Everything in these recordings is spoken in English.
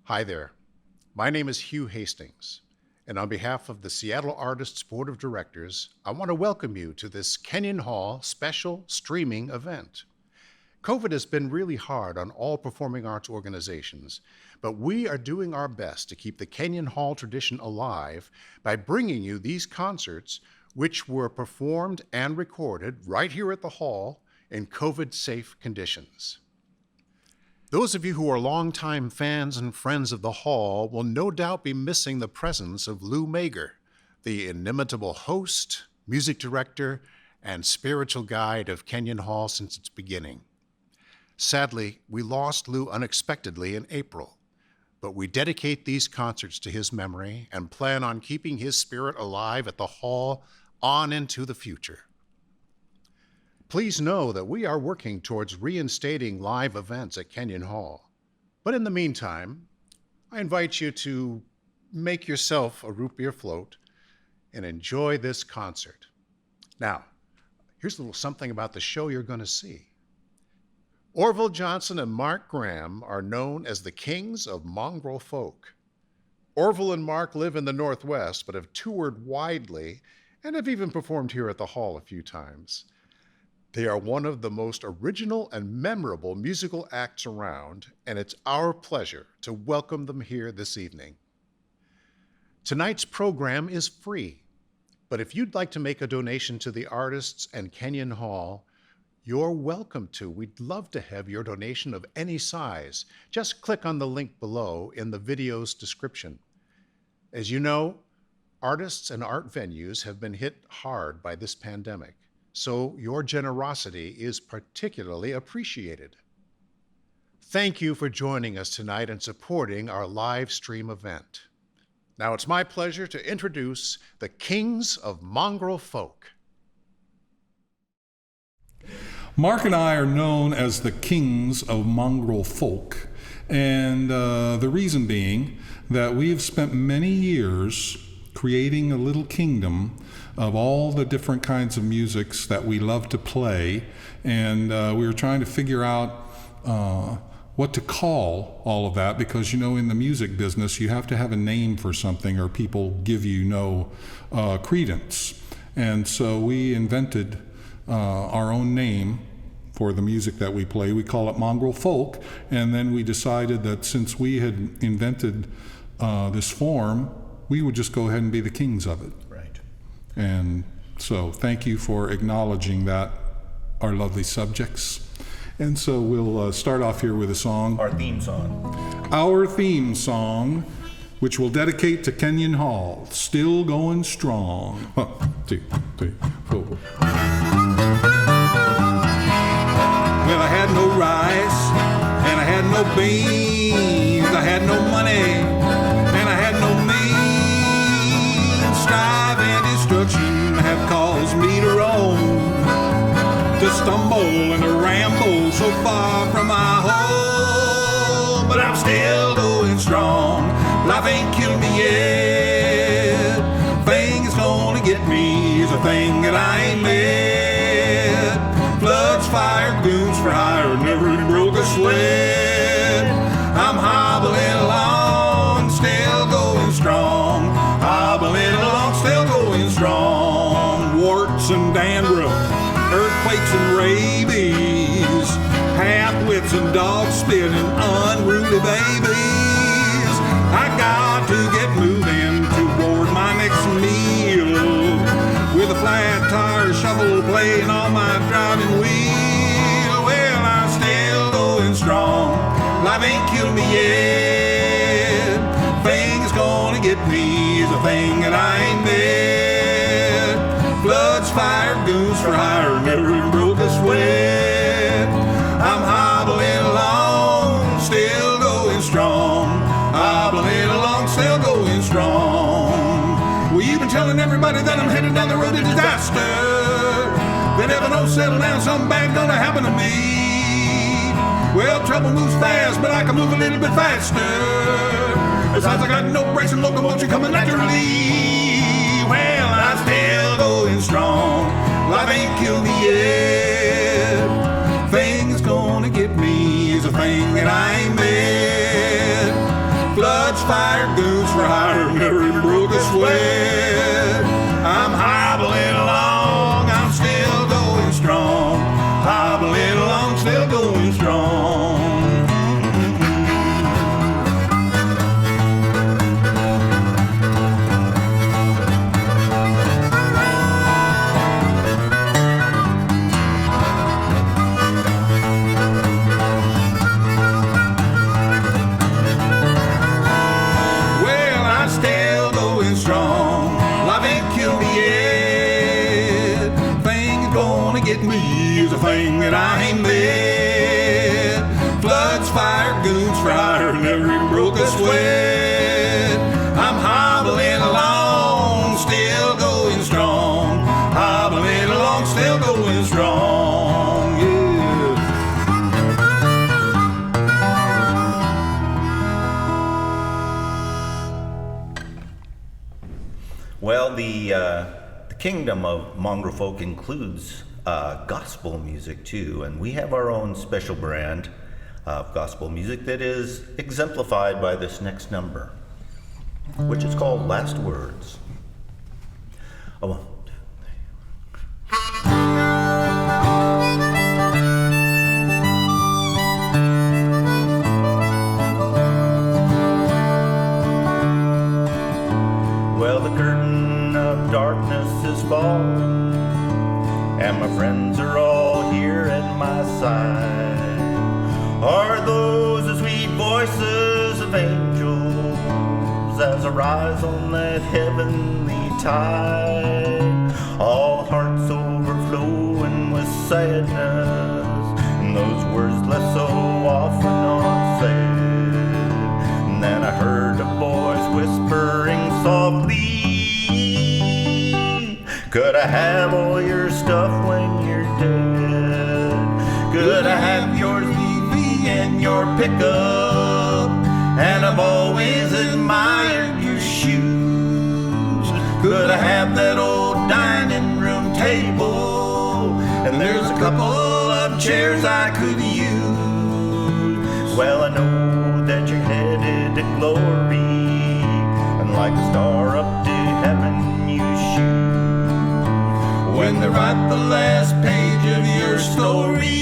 Hi there. My name is Hugh Hastings, and on behalf of the Seattle Artists Board of Directors, I want to welcome you to this Kenyon Hall special streaming event. COVID has been really hard on all performing arts organizations, but we are doing our best to keep the Kenyon Hall tradition alive by bringing you these concerts, which were performed and recorded right here at the Hall in COVID-safe conditions. Those of you who are longtime fans and friends of the Hall will no doubt be missing the presence of Lou Mager, the inimitable host, music director, and spiritual guide of Kenyon Hall since its beginning. Sadly, we lost Lou unexpectedly in April, but we dedicate these concerts to his memory and plan on keeping his spirit alive at the Hall on into the future. Please know that we are working towards reinstating live events at Kenyon Hall. But in the meantime, I invite you to make yourself a root beer float and enjoy this concert. Now, here's a little something about the show you're going to see. Orville Johnson and Mark Graham are known as the kings of Mongrel folk. Orville and Mark live in the Northwest, but have toured widely and have even performed here at the Hall a few times. They are one of the most original and memorable musical acts around, and it's our pleasure to welcome them here this evening. Tonight's program is free, but if you'd like to make a donation to the artists and Kenyon Hall, you're welcome to. We'd love to have your donation of any size. Just click on the link below in the video's description. As you know, artists and art venues have been hit hard by this pandemic. So your generosity is particularly appreciated. Thank you for joining us tonight and supporting our live stream event. Now it's my pleasure to introduce the Kings of Mongrel Folk. Mark and I are known as the Kings of Mongrel Folk, and the reason being that we have spent many years creating a little kingdom of all the different kinds of musics that we love to play, and we were trying to figure out what to call all of that, because you know, in the music business you have to have a name for something or people give you no credence. And so we invented our own name for the music that we play. We call it Mongrel Folk, and then we decided that since we had invented this form, we would just go ahead and be the kings of it. Right. And so thank you for acknowledging that, our lovely subjects. And so we'll start off here with a song. Our theme song. Our theme song, which we'll dedicate to Kenyon Hall, Still Going Strong. 1, 2, 3, 4. Well, I had no rice, and I had no beans, I had no money, and I had no means. Strife and destruction have caused me to roam, to stumble and to ramble so far from my home. But I'm still going strong, life ain't killed me yet. Thing that's gonna get me is a thing that I ain't met. Floods, fire, goons for hire, never really broke a sweat. I'm hobbling along, still going strong. Hobbling along, still going strong. Warts and dandruff, earthquakes and rabies, half-wits and dogs spit and unruly babies. I got to get moving toward my next meal, with a flat tire shovel playing on my driving wheel. Well, I'm still going strong, life ain't killed me yet. Thing that's gonna get me is a thing that I ain't met. Floods, fire, goons for hire, never even broke a sweat. I'm hobbling along, still going strong. Hobbling along, still going strong. Well, you've been telling everybody that I'm headed down the road to disaster. They never know, settle down, something bad gonna happen to me. Well, trouble moves fast, but I can move a little bit faster. Besides, I got no brakes and locomotion coming naturally. Well, I'm still going strong, life ain't killed me yet. Thing that's gonna get me is a thing that I ain't met. fire, goons for hire, never even broke a sweat. I'm hobbling along, I'm still going strong. Hobbling along, still going strong. Thing that I ain't met. Floods, fire, goons, fire, never even broke a sweat. I'm hobbling along, still going strong. Hobbling along, still going strong. Yeah. Well, the kingdom of Mongrel folk includes gospel music too, and we have our own special brand of gospel music that is exemplified by this next number, which is called Last Words. Oh, 1, 2, 3. Well, the curtain of darkness is falling, and my friends are all here at my side. Are those the sweet voices of angels as I rise on that heavenly tide? All hearts overflowing with sadness, and those words left so often unsaid. And then I heard a voice whispering softly, could I have all your stuff when you're dead? Could I have your TV and your pickup? And I've always admired your shoes. Could I have that old dining room table? And there's a couple of chairs I could use. Well, I know that you're headed to glory, and like a star up to heaven you shoot. When they write the last page of your story,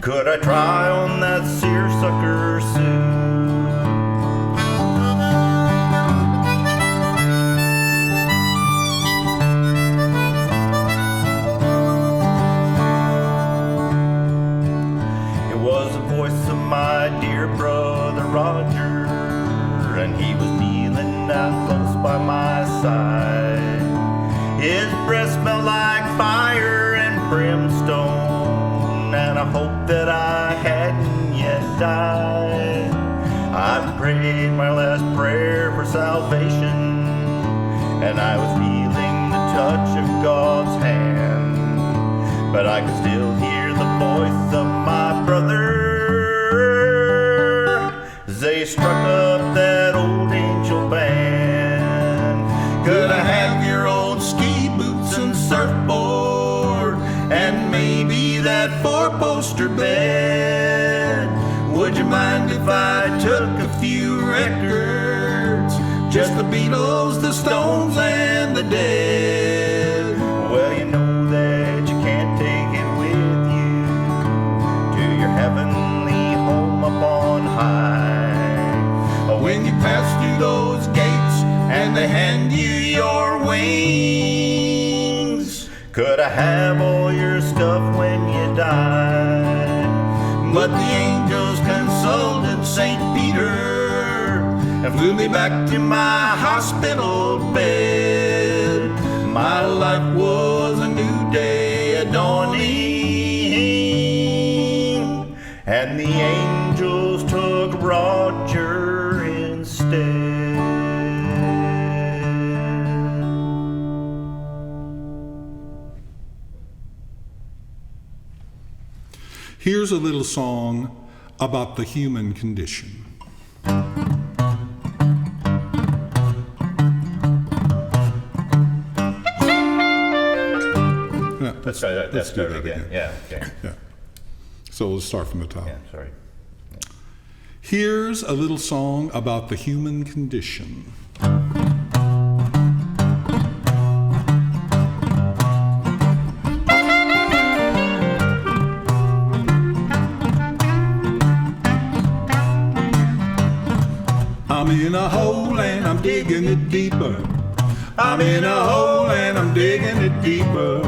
could I try on that seersucker suit? It was the voice of my dear brother Roger, and he was kneeling down close by my side. His breath smelled like fire and brimstone, and I hope that I hadn't yet died. I prayed my last prayer for salvation, and I was feeling the touch of God's hand. But I could still hear the voice of my brother as they struck up that old angel band. Could I have your old ski boots and surfboard, and maybe that four-poster bed? Would you mind if I took a few records, just the Beatles, the Stones, and the Dead? Well, you know that you can't take it with you to your heavenly home up on high. When you pass through those gates and they hand you your wings, could I have all your stuff when you die? But the angels consulted St. Peter and flew me back to my hospital bed. My life was a new day dawning, and the angels took Roger instead. Here's a little song about the human condition. Yeah, let's do that again. Yeah, okay. Yeah. So we'll start from the top. Yeah, sorry. Here's a little song about the human condition. I'm in a hole and I'm digging it deeper. I'm in a hole and I'm digging it deeper.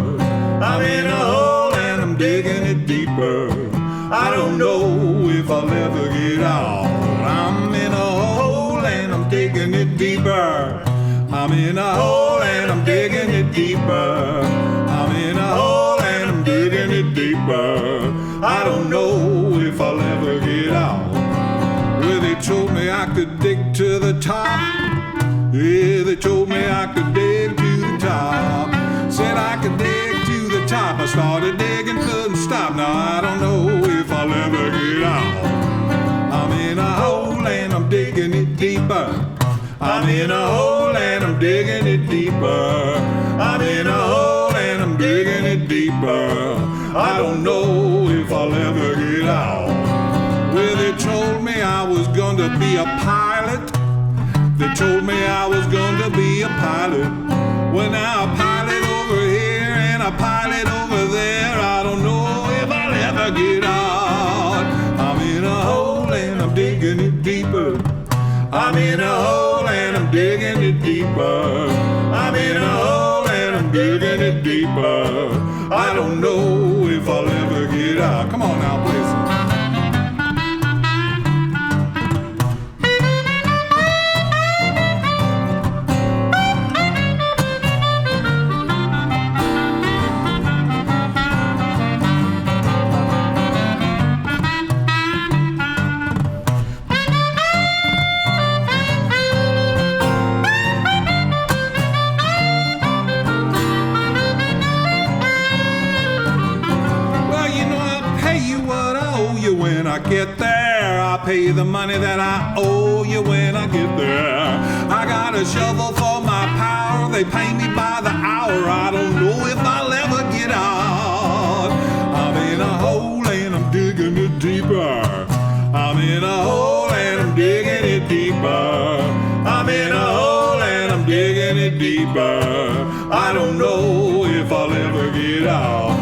I'm in a hole and I'm digging it deeper. I don't know if I'll ever get out. I'm in a hole and I'm digging it deeper. I'm in a hole and I'm digging it deeper. I'm in a hole and I'm digging it deeper. I don't know if I'll ever get out. Well, they told me I could dig to the top. Yeah, they told me I could dig to the top. Said I could dig to the top. I started digging, couldn't stop. Now I don't know if I'll ever get out. I'm in a hole and I'm digging it deeper. I'm in a hole and I'm digging it deeper. I'm in a hole and I'm digging it deeper. I don't know if I'll ever get out. Well, they told me I was going to be a pilot. They told me I was going to be a pilot. Well, now a pilot over here and a pilot over there. I don't know if I'll ever get out. I'm in a hole and I'm digging it deeper. I'm in a hole and I'm digging it deeper. I'm in a hole and I'm digging it deeper. I don't know if I'll ever get out. Come on now, please. When I get there, I'll pay the money that I owe you when I get there. I got a shovel for my power, they pay me by the hour. I don't know if I'll ever get out. I'm in a hole and I'm digging it deeper. I'm in a hole and I'm digging it deeper. I'm in a hole and I'm digging it deeper. I don't know if I'll ever get out.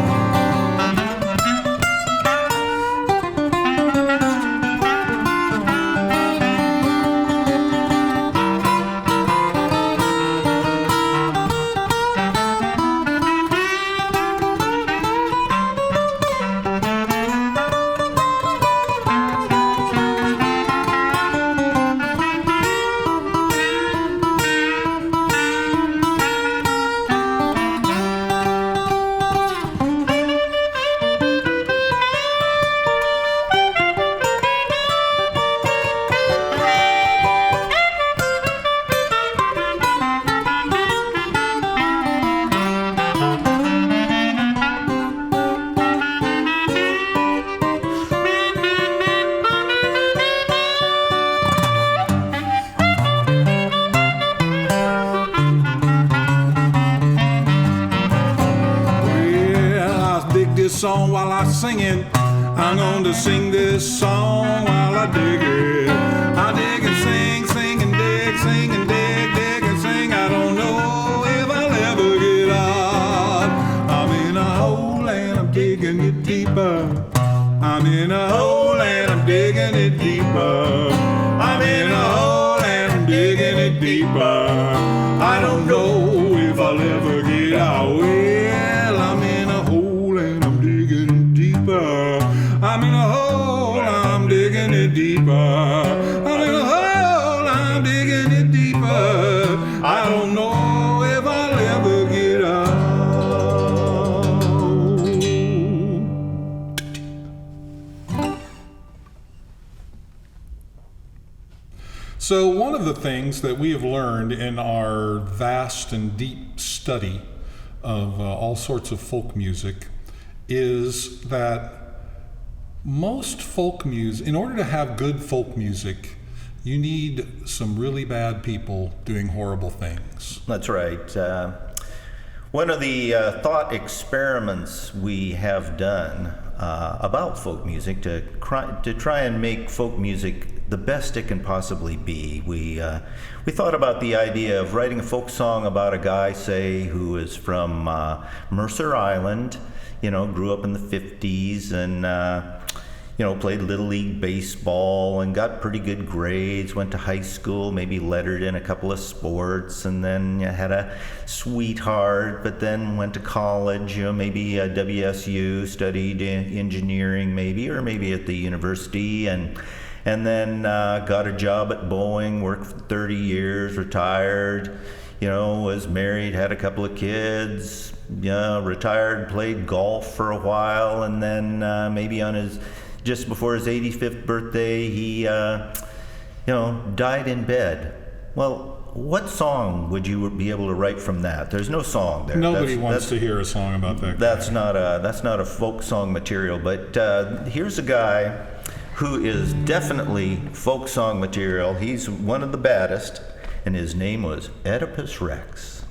Song while I sing it. I'm going to sing this song while I dig it. I dig and sing, sing and dig, sing and dig and sing. I don't know if I'll ever get out. I'm in a hole and I'm digging it deeper. I'm in a hole and I'm digging it deeper. I'm in a hole and I'm digging it deeper. I don't know if I'll ever get out. Well, I'm in a hole and I'm digging it deeper. I'm in a hole, I'm digging it deeper. I'm in a hole, I'm digging it deeper. I don't know if I'll ever get out. So one of the things that we have learned in our vast and deep study of all sorts of folk music is that most folk music, in order to have good folk music, you need some really bad people doing horrible things. That's right. One of the thought experiments we have done about folk music to try and make folk music the best it can possibly be. We thought about the idea of writing a folk song about a guy, say, who is from Mercer Island, grew up in the 50s and played Little League baseball and got pretty good grades, went to high school, maybe lettered in a couple of sports, and then had a sweetheart, but then went to college, maybe WSU, studied engineering maybe, or maybe at the university, and then got a job at Boeing, worked for 30 years, retired, was married, had a couple of kids, retired, played golf for a while, and then maybe just before his 85th birthday, he, died in bed. Well, what song would you be able to write from that? There's no song there. Nobody wants to hear a song about that guy. That's not a folk song material. But here's a guy who is definitely folk song material. He's one of the baddest, and his name was Oedipus Rex.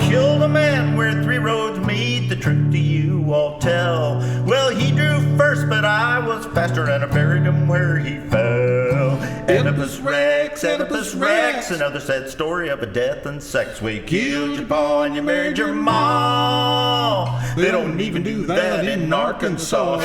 Killed a man where 3 roads meet, the truth to you I'll tell. Well, he drew first, but I was faster, and I buried him where he fell. Oedipus Rex, Oedipus Rex, another sad story of a death and sex. We killed your pa and you married your ma. They don't even do that in Arkansas.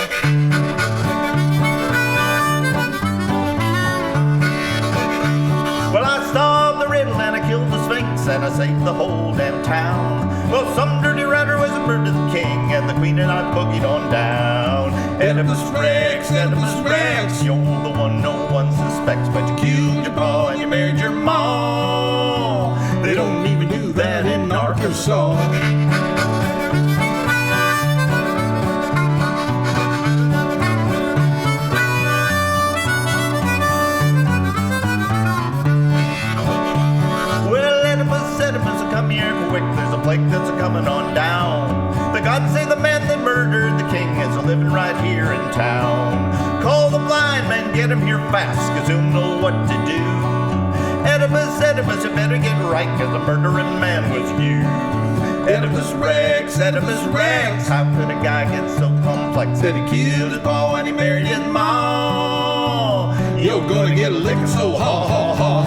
Well, I solved the riddle and I killed the Sphinx and I saved the whole damn town. Well, some dirty writer was a bird to the king, and the queen and I boogied on down. Oedipus Rex, Oedipus Rex, you're the one no one suspects, but you killed your pa and you married your ma. They don't even do that in Arkansas. Come here quick, there's a plague that's a-coming on down. The gods say the man that murdered the king is a-living right here in town. Call the blind man, get him here fast, 'cause he'll know what to do. Oedipus, Oedipus, you better get right, 'cause the murdering man was you. Oedipus Rex, Oedipus Rex, how could a guy get so complex that he killed his pa and he married his ma? You're gonna get a licking so ha ha ha.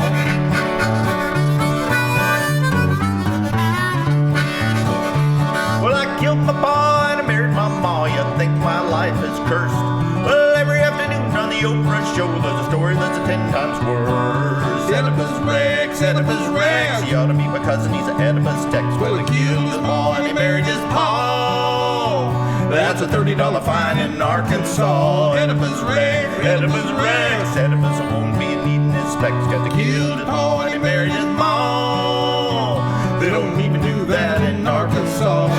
Killed my pa and I married my ma. You think my life is cursed? Well, every afternoon on the Oprah show, there's a story that's 10 times worse. Oedipus Rex, Oedipus Rex, he ought to meet my cousin, he's an Oedipus Tex. Well, he killed his ma and he married his pa. That's a $30 fine in Arkansas. Oedipus Rex, Oedipus Rex, Oedipus won't be needing his specs, 'cause he killed his pa and he married his ma. They don't even do that in Arkansas.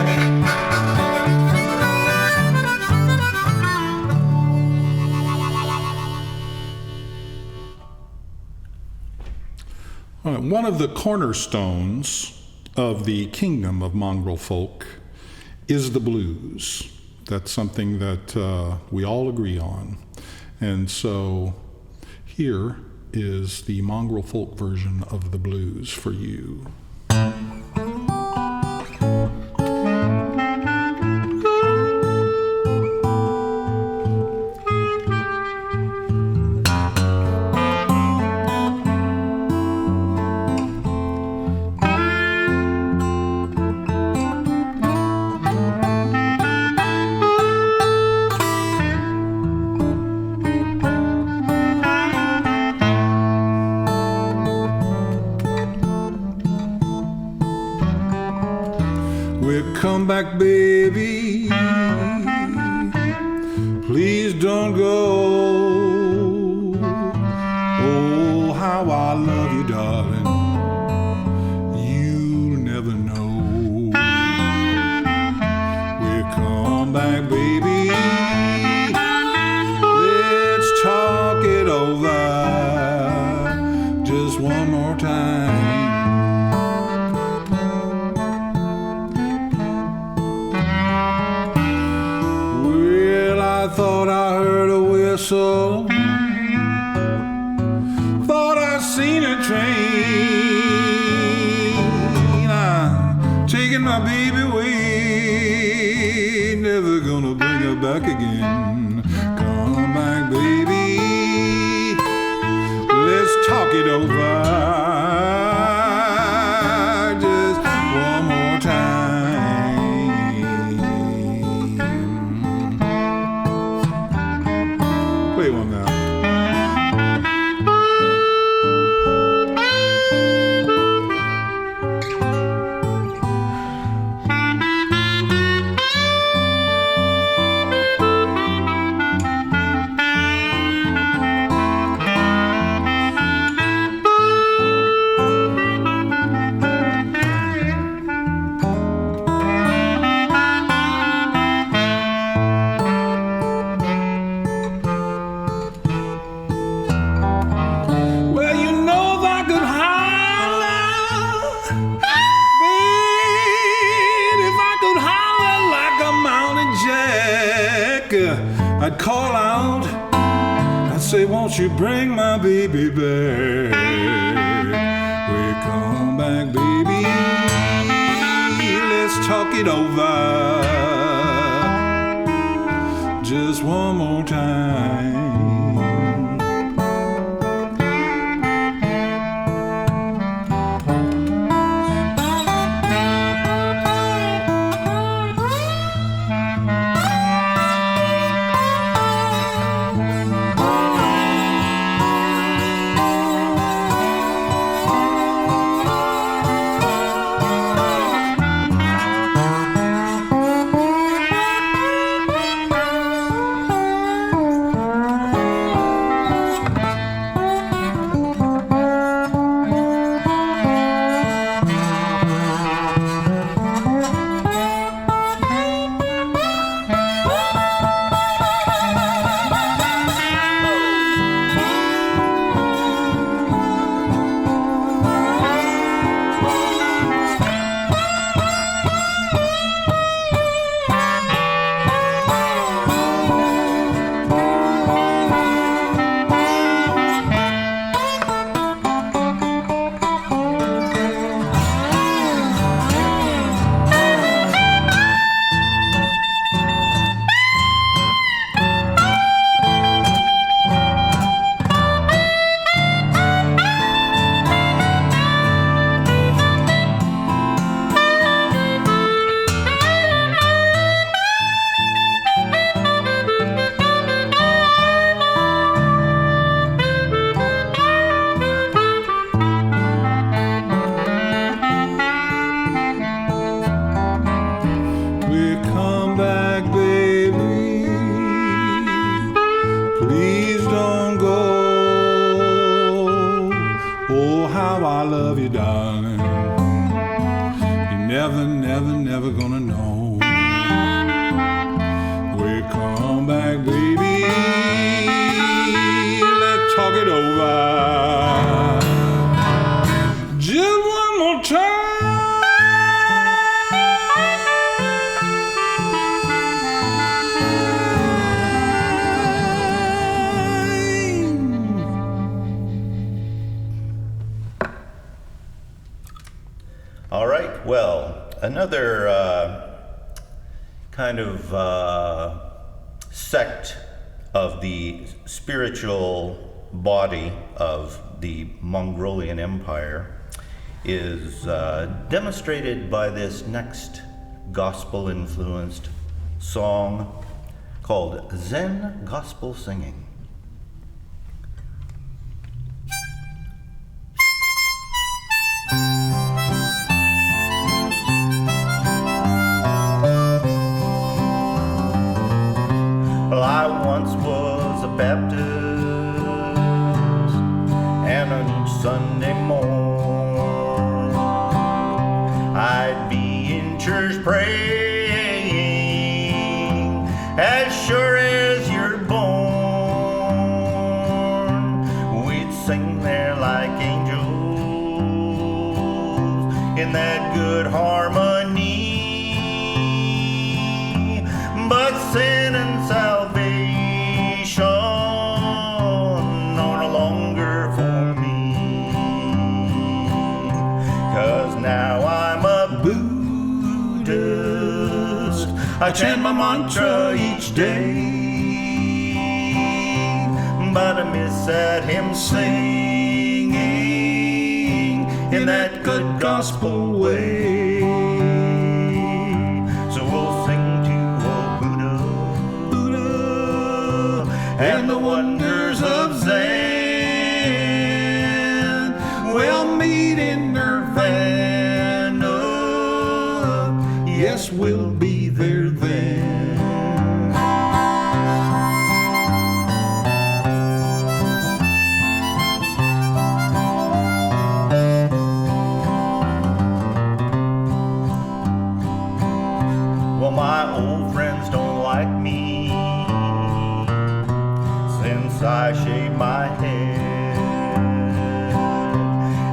One of the cornerstones of the kingdom of mongrel folk is the blues. That's something that we all agree on. And so here is the mongrel folk version of the blues for you. Come back, baby, please don't go. Oh, how I love you, darling, you'll never know. We'll come back, baby, let's talk it over just one more time. Thought I heard a whistle, thought I seen a train, I'm taking my baby away. never gonna bring her back again. Come back, baby. Let's talk it over just one more time. Play one now. I'd call out, I'd say, won't you bring my baby back? Well, come back, baby, let's talk it over just one more time. Never gonna know. Well, come back, baby. Let's talk it over just one more time. All right, well, another kind of sect of the spiritual body of the Mongolian Empire is demonstrated by this next gospel-influenced song called Zen Gospel Singing. Well, I once was a Baptist, and on each Sunday morn I'd be in church praying as sure as you're born. We'd sing there like angels in that good harmony, but sin and salvation are no longer for me, 'cause now I'm a Buddhist. I I chant my mantra each day, but I miss that hymn singing in that good gospel way. So we'll sing to old Buddha, Buddha, and the wonders of Zen. We'll meet in Nirvana, yes, we'll be there then. Well, my old friends don't like me since I shaved my head,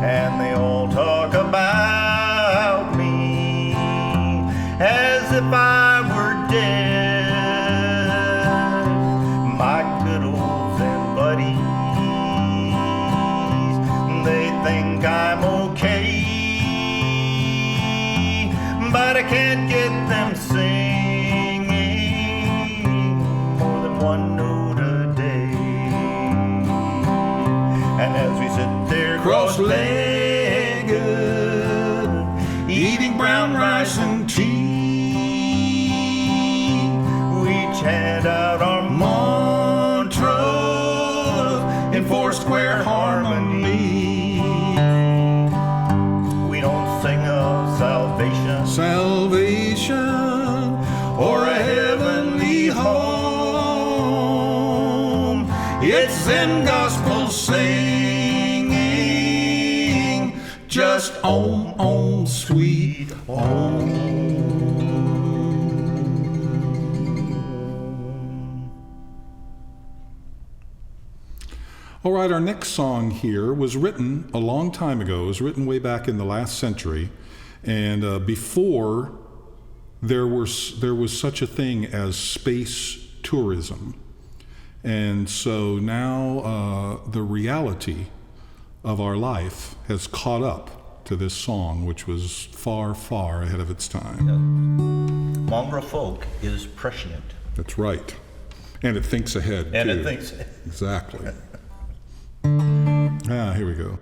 and they all talk about me as if I were dead. My good old Zen buddies, they think I'm okay, but I can't get them singing more than one note a day. And as we sit there cross-legged, eating brown rice and tea, we chant out our mantra in four-square harmony. We don't sing of salvation or a heavenly home. It's Zen Gospel Singing, just Om, Om, sweet Om. All right, our next song here was written a long time ago. It was written way back in the last century, and before there was such a thing as space tourism. And so now the reality of our life has caught up to this song, which was far, far ahead of its time. Mongrel folk is prescient. That's right. And it thinks ahead, And too. it thinks. Exactly. Here we go.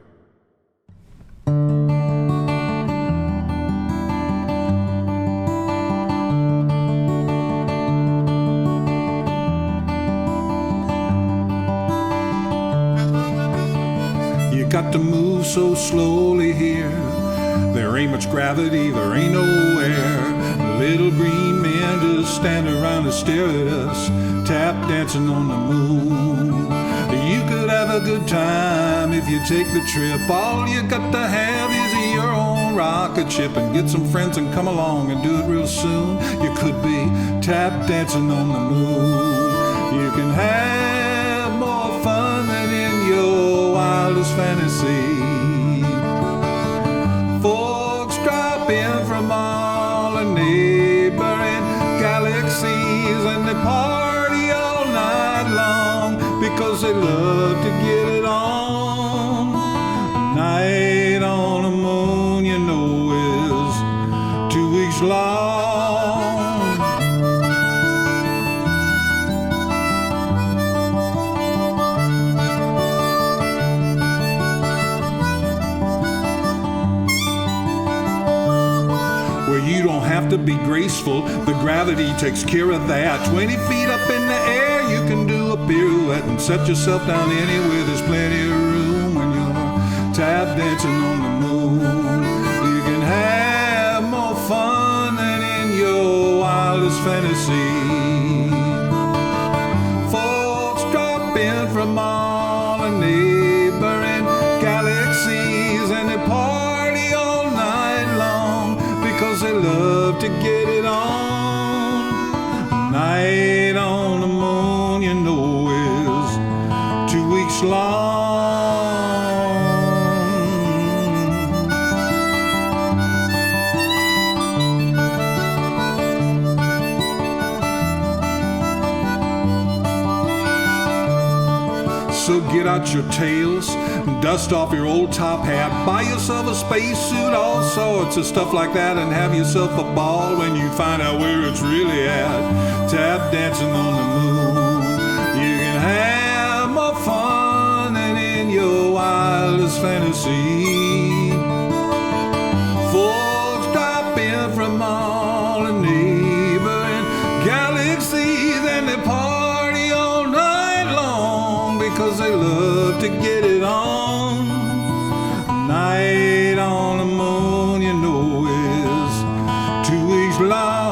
You got to move so slowly here. There ain't much gravity, there ain't no air. Little green men just stand around and stare at us, tap dancing on the moon. You could have a good time if you take the trip. All you got to have is your own rocket ship, and get some friends and come along and do it real soon. You could be tap dancing on the moon. You can have more fun than in your wildest fantasy. Folks drop in from all the neighboring galaxies, and they party all night long because they love to get it on. Night on the moon, you know, is 2 weeks long. Where you don't have to be graceful, the gravity takes care of that. 20 feet up in the air, you can do a pirouette and set yourself down anywhere. There's plenty of room when you're tap dancing on the moon. You can have more fun than in your wildest fantasy. Folks drop in from all the neighboring galaxies, and they party all night long because they love to get it on. Night on the moon, you know, is 2 weeks long. So get out your tails, dust off your old top hat, buy yourself a spacesuit, all sorts of stuff like that, and have yourself a ball when you find out where it's really at. Tap dancing on the moon. You can have more fun than in your wildest fantasy. Folks drop in from all the neighboring galaxies and they party all night long because they love to get it on. Night on the moon, you know, is 2 weeks long.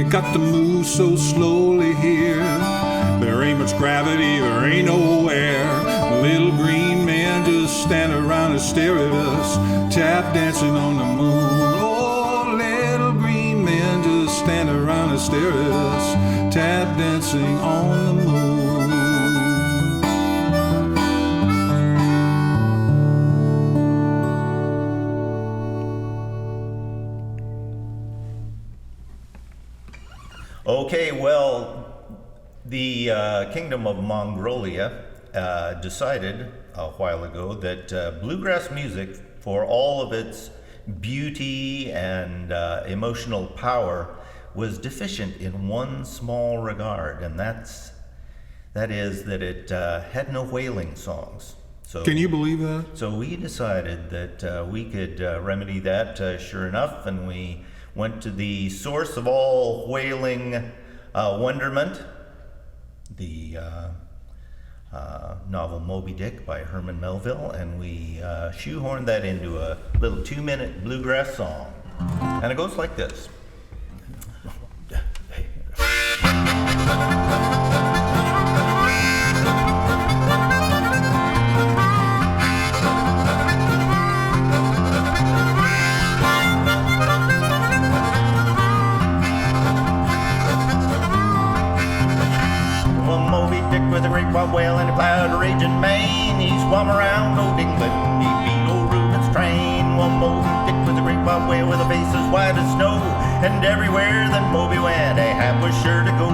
Got to move so slowly here. There ain't much gravity, there ain't no air. Little green men just stand around and stare at us, tap dancing on the moon. Oh, little green men just stand around and stare at us, tap dancing on the moon. Okay, well, the Kingdom of Mongolia decided a while ago that bluegrass music, for all of its beauty and emotional power, was deficient in one small regard, and that is that it had no wailing songs. So, can you believe that? So we decided that we could remedy that, sure enough, and we went to the source of all wailing, Wonderment, the novel Moby Dick by Herman Melville, and we shoehorned that into a little 2-minute bluegrass song. And it goes like this. With a great white whale and a cloud of raging mane, he swam around old England, he beat old Reuben's train. One Moby Dick with a great white whale with a face as white as snow, and everywhere that Moby went, Ahab was sure to go.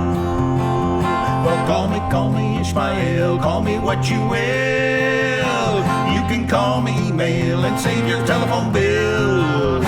Well, call me Ishmael, call me what you will. You can call me email and save your telephone bill.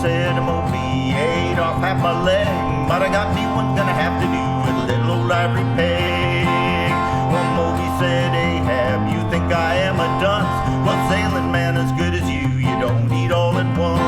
Said Moby ate off half my leg, but I got me one gonna have to do with a little old ivory peg. Well, Moby said, Ahab, you think I am a dunce? Well, sailing man as good as you don't eat all at once.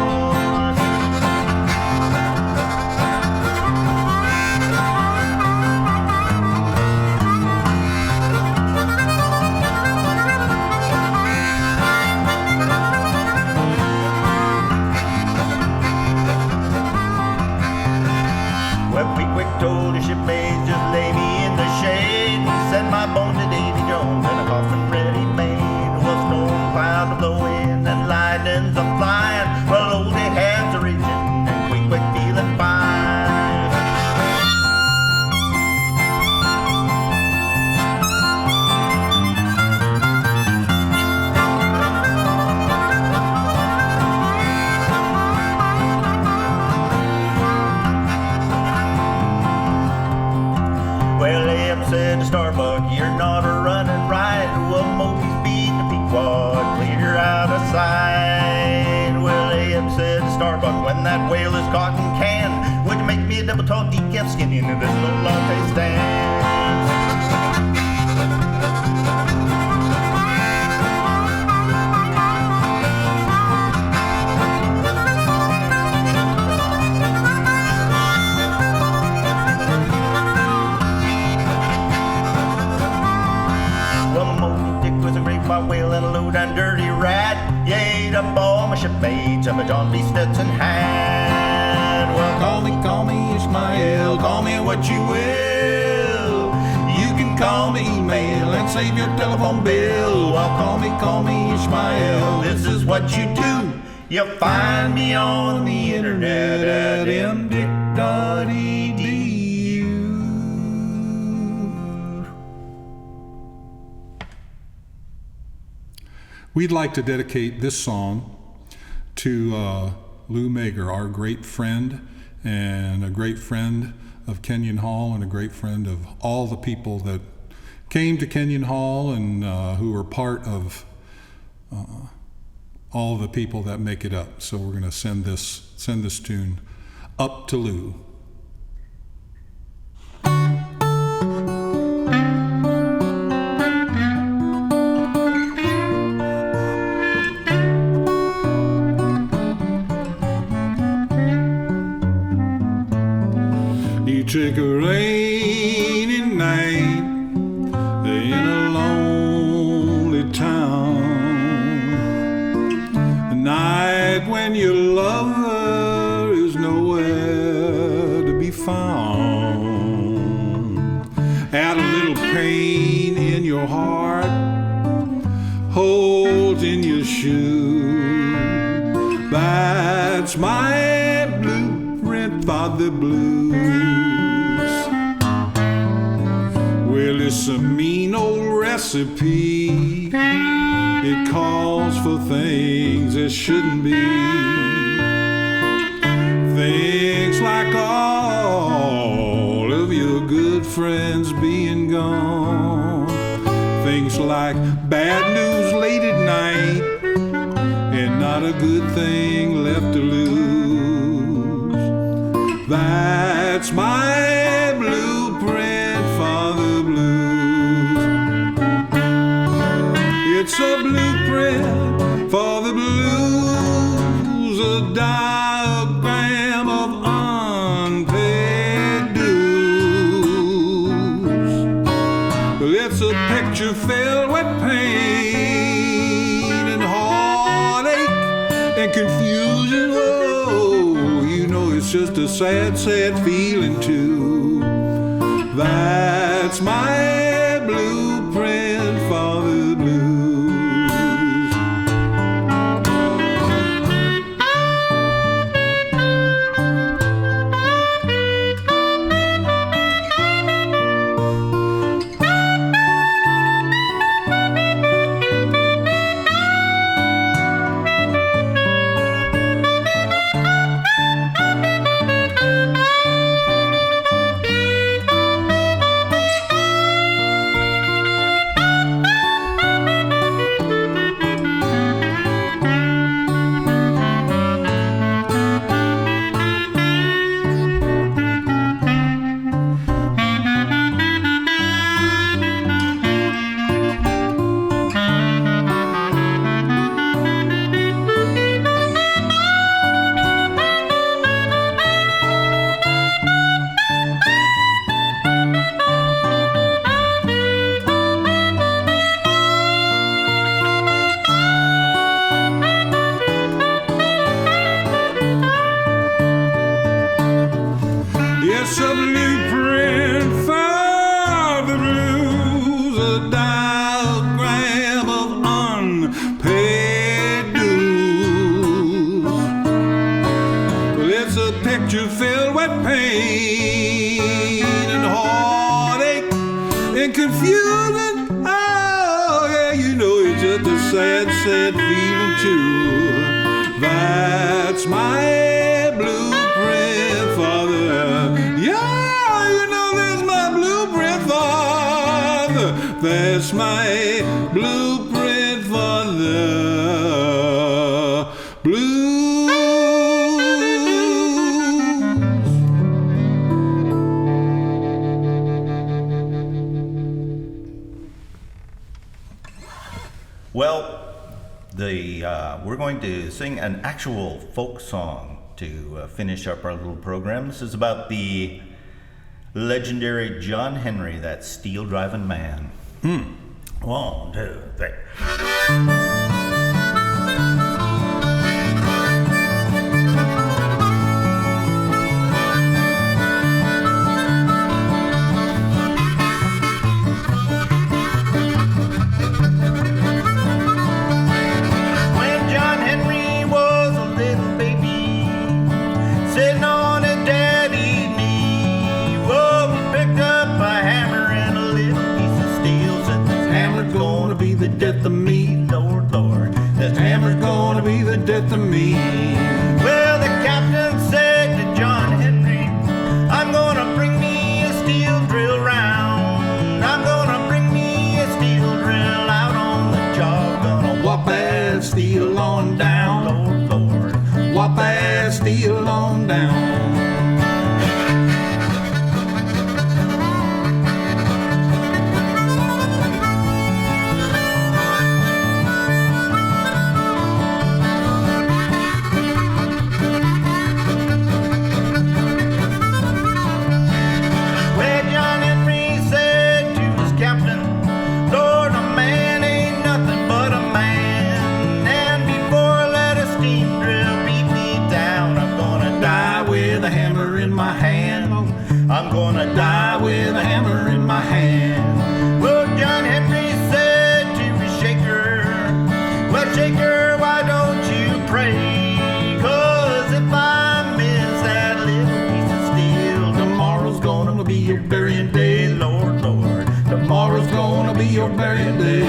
Told the shipmates just lay me in the shade and send my bone to Davy Jones in a coffin ready made. Well, storm clouds are blowing and lightnings are flying. Well, old Ahab's a raging and quick feeling fine. Said to Starbuck, you're not a running right. Well, Moby's beating the Pequod clear out of sight. Well, Ahab said to Starbuck, when that whale is caught and canned, would you make me a double tall decaf skinny into this little latte stand? and my John B. Stetson hat. Well, call me Ishmael, call me what you will. You can call me email and save your telephone bill. Well, call me Ishmael, this is what you do. You find me on the internet at mdick.edu. We'd like to dedicate this song to Lou Mager, our great friend, and a great friend of Kenyon Hall, and a great friend of all the people that came to Kenyon Hall and who were part of all the people that make it up. So we're going to send this tune up to Lou. You take a rainy night in a lonely town, a night when your lover is nowhere to be found. Add a little pain in your heart, holes in your shoe. That's my blueprint for the blues. Well, it's a mean old recipe. It calls for things that shouldn't be. Things like all of your good friends being gone. Things like bad news late at night and not a good thing left to lose. That's my blueprint for the blues. It's a blueprint for the blues, a diagram of unpaid dues. Well, it's a picture filled with pain and heartache and confusion. Oh, you know it's just a sad, sad feeling too. That's my blueprint for the blues. It's a blueprint for the blues, a diagram of unpaid dues. Well, it's a picture filled with pain and heartache and confusion. Oh, yeah, you know it's just a sad, sad feeling too. That's my blueprint for the, yeah, you know that's my blueprint for the, that's my blueprint for the blues. Well, we're going to sing an actual folk song to finish up our little program. This is about the legendary John Henry, that steel driving man. 1, 2, 3. me. Well, the captain said to John Henry, I'm gonna bring me a steel drill round. I'm gonna bring me a steel drill out on the job. Gonna Whop that steel on down. Lord, Lord. Whop that steel on down. Well, John Henry said to his captain, Lord, a man ain't nothing but a man. And before I let a steam drill beat me down, I'm gonna die with a hammer in my hand. I'm gonna die with a hammer in my hand. Well, John Henry said to his shaker, well, shaker, why don't you pray? 'Cause if I miss that little piece of steel, tomorrow's gonna be your burying day, Lord, Lord. Tomorrow's gonna be your burying day.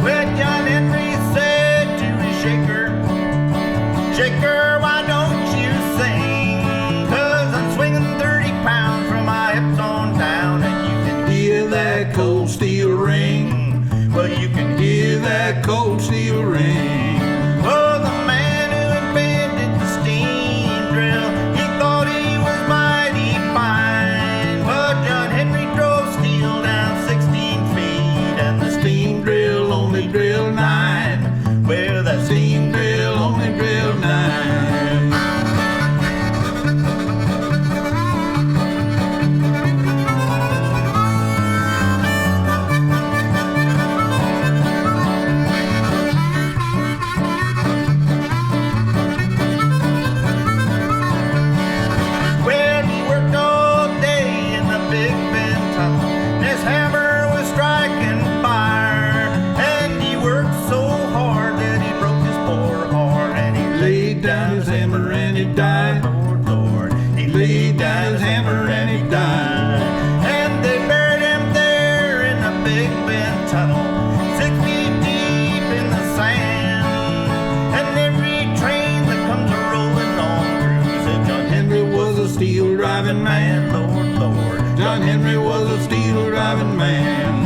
Well, John Henry said to his shaker, shaker, why don't you sing? 'Cause I'm swinging 30 pounds from my hips on down, and you can Hear that cold steel ring. well, you can Hear that cold steel ring. Oh, the man who invented the steam drill, he thought he was mighty fine. Well, John Henry drove steel down 16 feet, and the Steam drill only drill 9. well, that Steam drill only drill 9. well, he worked all day in the Big Bend tunnel. His hammer was striking fire, and he worked so hard that he broke his poor heart, and he Laid down his hammer and he died. Lord, Lord, he Laid down his hammer and he died. and they buried him there in the Big Bend tunnel, 6 feet deep in the sand. And every train that comes a rolling on through said John Henry Henry was a steel driving man. Lord, Lord. John Henry was a steel driving man.